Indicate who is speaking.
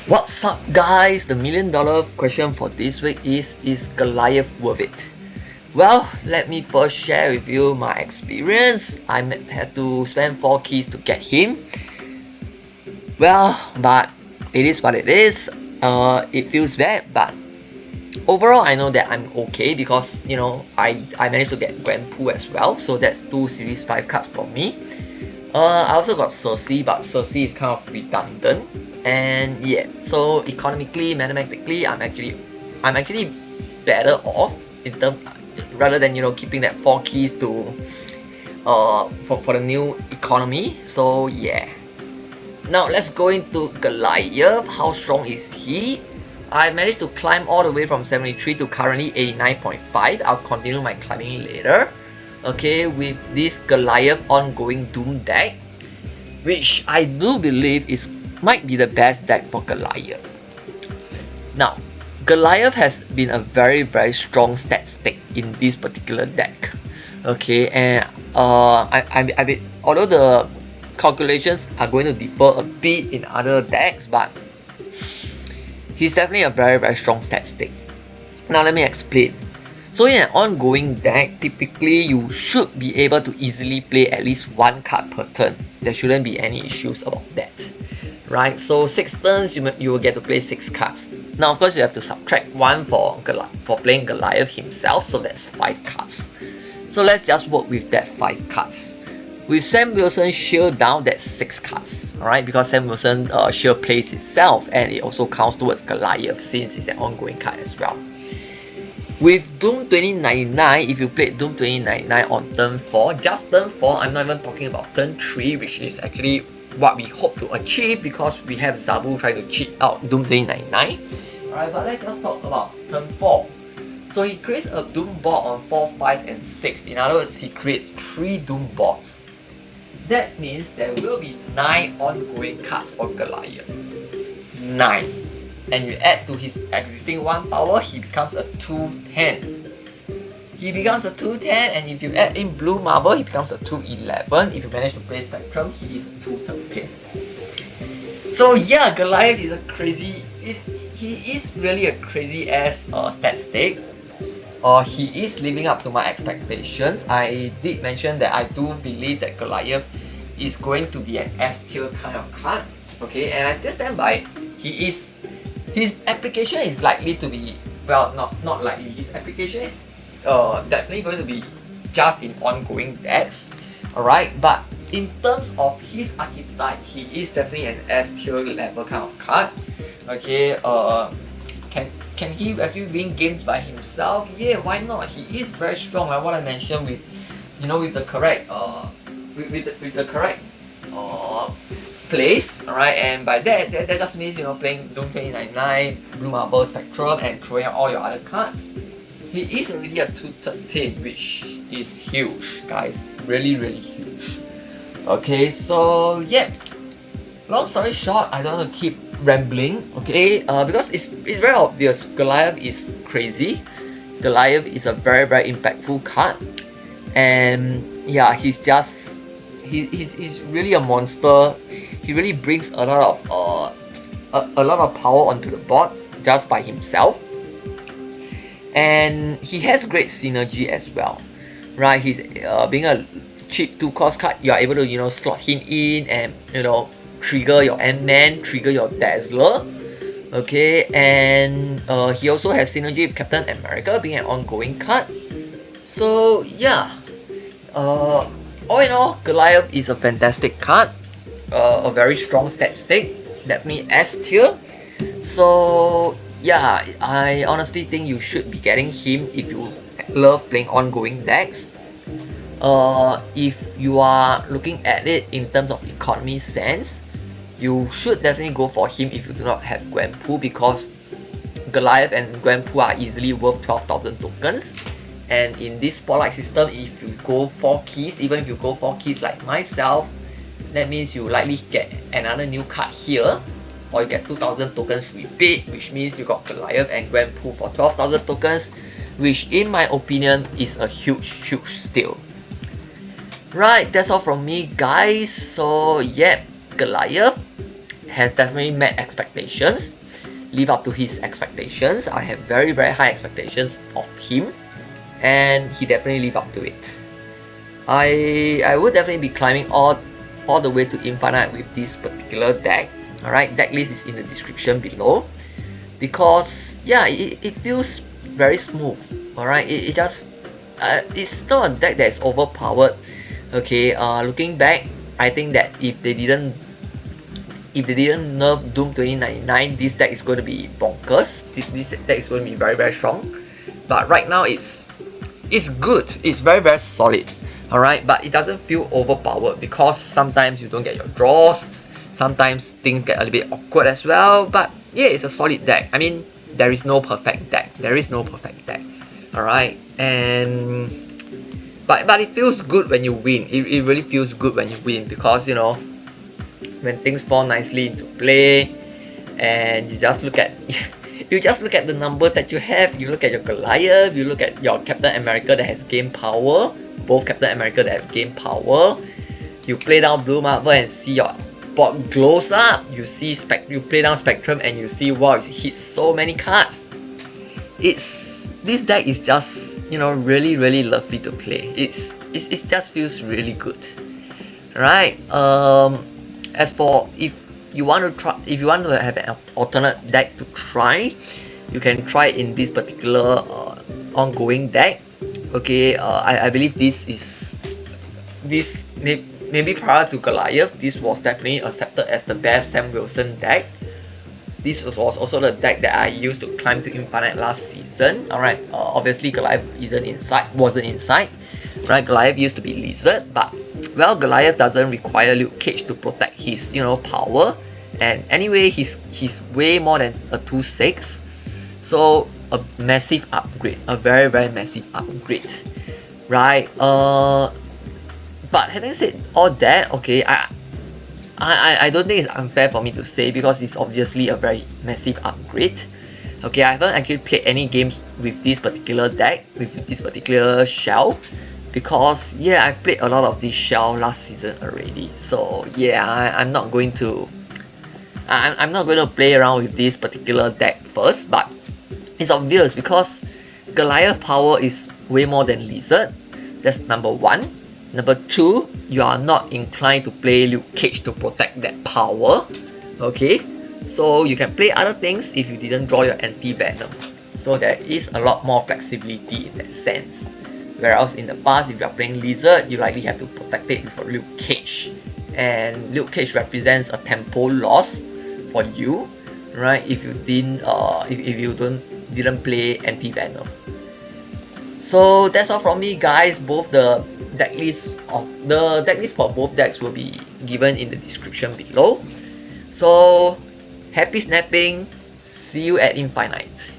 Speaker 1: What's up guys? The $1,000,000 question for this week is Goliath worth it? Well, let me first share with you my experience. I had to spend 4 keys to get him. Well, but it is what it is. It feels bad, but overall I know that I'm okay because I managed to get Grand Poo as well, so that's 2 series 5 cards for me. I also got Cersei, but Cersei is kind of redundant, and yeah, so economically, mathematically, I'm actually better off in terms, rather than keeping that 4 keys to for the new economy. So yeah, now let's go into Goliath. How strong is he? I managed to climb all the way from 73 to currently 89.5. I'll continue my climbing later. Okay, with this Goliath ongoing Doom deck, which I do believe might be the best deck for Goliath. Now, Goliath has been a very strong stat stick in this particular deck. Okay, and although the calculations are going to differ a bit in other decks, but he's definitely a very strong stat stick. Now let me explain. So in an ongoing deck, typically you should be able to easily play at least 1 card per turn. There shouldn't be any issues about that, right? So 6 turns you will get to play 6 cards. Now of course you have to subtract 1 for playing Goliath himself, so that's 5 cards. So let's just work with that 5 cards. With Sam Wilson shield down, that's 6 cards, alright, because Sam Wilson shield plays itself and it also counts towards Goliath since it's an ongoing card as well. With Doom 2099, if you played Doom 2099 on turn 4, just turn 4, I'm not even talking about turn 3, which is actually what we hope to achieve because we have Zabu trying to cheat out Doom 2099. Alright, but let's just talk about turn 4. So he creates a Doom board on 4, 5, and 6. In other words, he creates 3 Doom boards. That means there will be 9 ongoing cards for Goliath. 9. And you add to his existing 1 power, he becomes a 210. He becomes a 210, and if you add in Blue Marble, he becomes a 211. If you manage to play Spectrum, he is a 213. So yeah, Goliath is he is really a crazy ass stat stick. He is living up to my expectations. I did mention that I do believe that Goliath is going to be an S tier kind of card. Okay, and I still stand by it. His application is likely to be, well, not likely. His application is definitely going to be just in ongoing decks. Alright, but in terms of his archetype, he is definitely an S tier level kind of card. Okay, can he actually win games by himself? Yeah, why not? He is very strong, like what I mentioned, with with the correct place, alright, and by that just means playing Doom 2099, Blue Marble, Spectrum, and throwing out all your other cards. He is already a 213, which is huge, guys, really huge. Okay, so yeah, long story short, I don't want to keep rambling, okay, because it's very obvious. Goliath is crazy. Goliath is a very impactful card, and yeah, he's really a monster. He really brings a lot of power onto the board just by himself, and he has great synergy as well, right? He's being a cheap 2-cost card. You are able to slot him in and trigger your Ant-Man, trigger your Dazzler. Okay, and he also has synergy with Captain America, being an ongoing card. So yeah, all in all, Goliath is a fantastic card, a very strong stat stick, definitely S tier. So yeah, I honestly think you should be getting him if you love playing ongoing decks. If you are looking at it in terms of economy sense, you should definitely go for him if you do not have Grand Poo, because Goliath and Grand Poo are easily worth 12,000 tokens. And in this spotlight system, if you go 4 keys, even if you go 4 keys like myself, that means you likely get another new card here, or you get 2,000 tokens repeat, which means you got Goliath and Grand Poo for 12,000 tokens, which in my opinion is a huge steal. Right, that's all from me guys. So yeah, Goliath, has definitely met expectations, live up to his expectations. I have very high expectations of him, and he definitely live up to it. I would definitely be climbing all the way to infinite with this particular deck. Alright, deck list is in the description below, because yeah, it feels very smooth. Alright, it just it's not a deck that is overpowered. Okay, looking back, I think that if they didn't nerf Doom 2099, this deck is going to be bonkers. This deck is going to be very strong. But right now it's good. It's very solid. Alright, but it doesn't feel overpowered because sometimes you don't get your draws. Sometimes things get a little bit awkward as well. But yeah, it's a solid deck. I mean, there is no perfect deck. Alright, and but it feels good when you win. It really feels good when you win, because you know, when things fall nicely into play, and you just look at the numbers that you have. You look at your Goliath, you look at your Captain America that has game power, both Captain America that have game power. You play down Blue Marble and see your board glows up. You play down Spectrum and you see, wow, it hits so many cards. This deck is just, you know, really lovely to play. It just feels really good, right? As for if you want to have an alternate deck to try, you can try in this particular ongoing deck. Okay, I believe this maybe prior to Goliath, this was definitely accepted as the best Sam Wilson deck. This was also the deck that I used to climb to Infinite last season. Alright, obviously Goliath wasn't inside. Right, Goliath used to be Lizard, but well, Goliath doesn't require Luke Cage to protect his, you know, power. And anyway, he's way more than a 2/6. So a massive upgrade, a very massive upgrade. Right, but having said all that, okay, I don't think it's unfair for me to say, because it's obviously a very massive upgrade. Okay, I haven't actually played any games with this particular deck, with this particular shell, because yeah, I've played a lot of this shell last season already. So yeah, I'm not going to play around with this particular deck first, but it's obvious because Goliath power is way more than Lizard. That's number one. Number two, you are not inclined to play Luke Cage to protect that power. Okay, so you can play other things if you didn't draw your Anti-Venom. So there is a lot more flexibility in that sense. Whereas in the past, if you are playing Lizard, you likely have to protect it with a Luke Cage. And Luke Cage represents a tempo loss for you, right? If you didn't play Anti-Venom. So that's all from me, guys. Both the deck list for both decks will be given in the description below. So happy snapping. See you at Infinite.